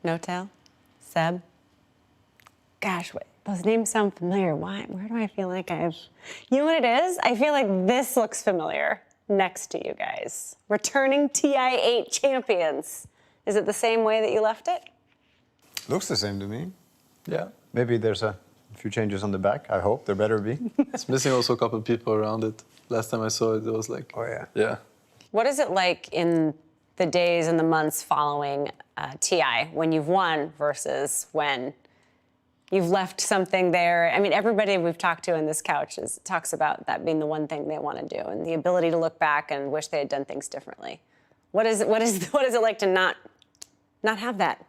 Notail? Seb? Gosh, those names sound familiar. Why? Where do I feel like I've... You know what it is? I feel like this looks familiar next to you guys. Returning TI8 champions. Is it the same way that you left it? Looks the same to me. Yeah. Maybe there's a few changes on the back. I hope there better be. It's missing also a couple of people around it. Last time I saw it, it was like... Oh, yeah. Yeah. What is it like in the days and the months following TI when you've won versus when you've left something there? I mean, everybody we've talked to in this couch talks about that being the one thing they want to do and the ability to look back and wish they had done things differently. What is it like to not have that?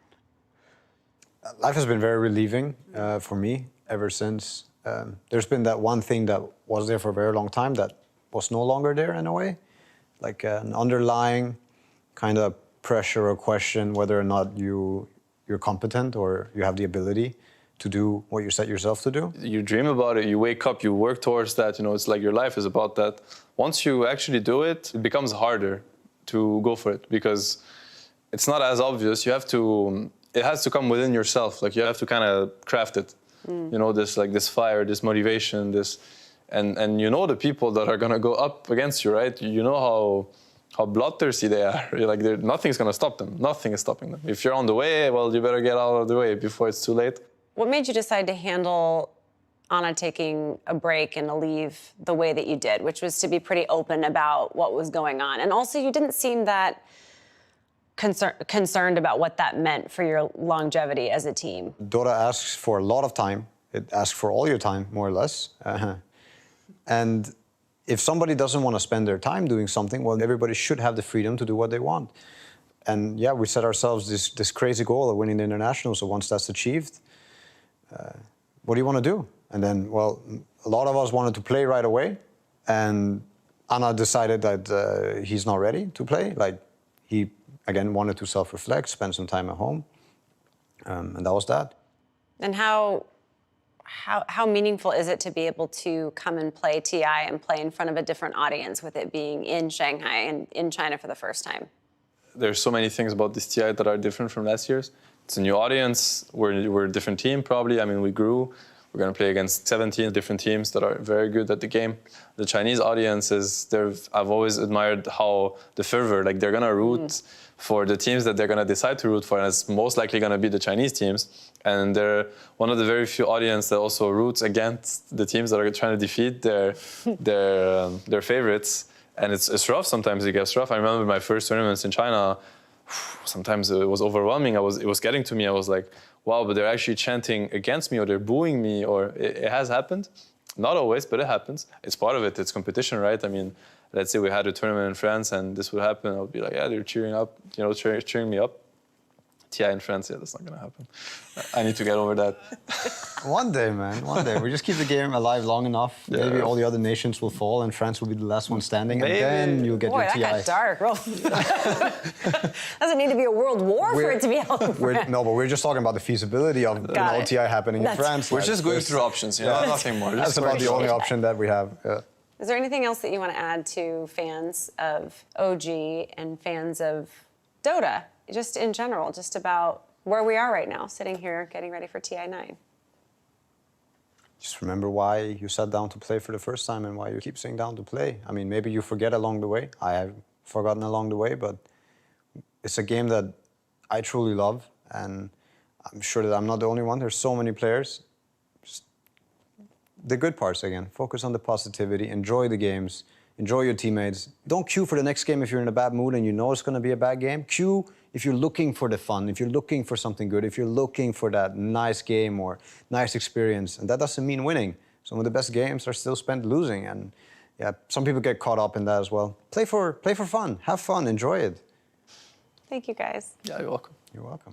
Life has been very relieving for me ever since. There's been that one thing that was there for a very long time that was no longer there in a way, like an underlying kind of pressure or question whether or not you're competent or you have the ability to do what you set yourself to do. You dream about it, you wake up, you work towards that, you know, it's like your life is about that. Once you actually do it, it becomes harder to go for it because it's not as obvious. You have to, it has to come within yourself. Like you have to kind of craft it. You know, this fire, this motivation, and you know the people that are gonna go up against you, right? You know how bloodthirsty they are. You're like, nothing's gonna stop them. Nothing is stopping them. If you're on the way, well, you better get out of the way before it's too late. What made you decide to handle Anna taking a break and a leave the way that you did, which was to be pretty open about what was going on? And also, you didn't seem that concerned about what that meant for your longevity as a team. Dota asks for a lot of time. It asks for all your time, more or less. And if somebody doesn't want to spend their time doing something, well, everybody should have the freedom to do what they want. And yeah, we set ourselves this crazy goal of winning the international. So once that's achieved, what do you want to do? And then, well, a lot of us wanted to play right away. And Anna decided that he's not ready to play. Like, he, again, wanted to self-reflect, spend some time at home. And that was that. And how meaningful is it to be able to come and play TI and play in front of a different audience with it being in Shanghai and in China for the first time? There's so many things about this TI that are different from last year's. It's a new audience. We're a different team, probably. I mean, we grew. We're going to play against 17 different teams that are very good at the game. The Chinese audiences, I've always admired how the fervor, like they're going to root for the teams that they're going to decide to root for, and it's most likely going to be the Chinese teams. And they're one of the very few audience that also roots against the teams that are trying to defeat their favorites. And it's rough sometimes. It gets rough. I remember my first tournaments in China. Sometimes it was overwhelming. It was getting to me. I was like, wow, but they're actually chanting against me or they're booing me, or it has happened. Not always, but it happens. It's part of it. It's competition, right? I mean, let's say we had a tournament in France and this would happen. I would be like, yeah, they're cheering up, you know, cheering me up. TI in France, yeah, that's not going to happen. I need to get over that. One day, man, one day. We just keep the game alive long enough. Yeah. Maybe all the other nations will fall and France will be the last one standing. Maybe. And then you'll get your TI. Boy, that got dark. Doesn't need to be a world war for it to be over. No, but we're just talking about the feasibility of TI happening in France. We're just going through options, you know, nothing more. That's about the only option that we have. Yeah. Is there anything else that you want to add to fans of OG and fans of Dota? Just in general, just about where we are right now, sitting here getting ready for TI9. Just remember why you sat down to play for the first time and why you keep sitting down to play. I mean, maybe you forget along the way. I have forgotten along the way, but it's a game that I truly love, and I'm sure that I'm not the only one. There's so many players. Just the good parts again. Focus on the positivity, enjoy the games, enjoy your teammates. Don't queue for the next game if you're in a bad mood and you know it's going to be a bad game. Queue if you're looking for the fun, if you're looking for something good, if you're looking for that nice game or nice experience. And that doesn't mean winning. Some of the best games are still spent losing. And yeah, some people get caught up in that as well. Play for fun. Have fun. Enjoy it. Thank you, guys. Yeah, you're welcome. You're welcome.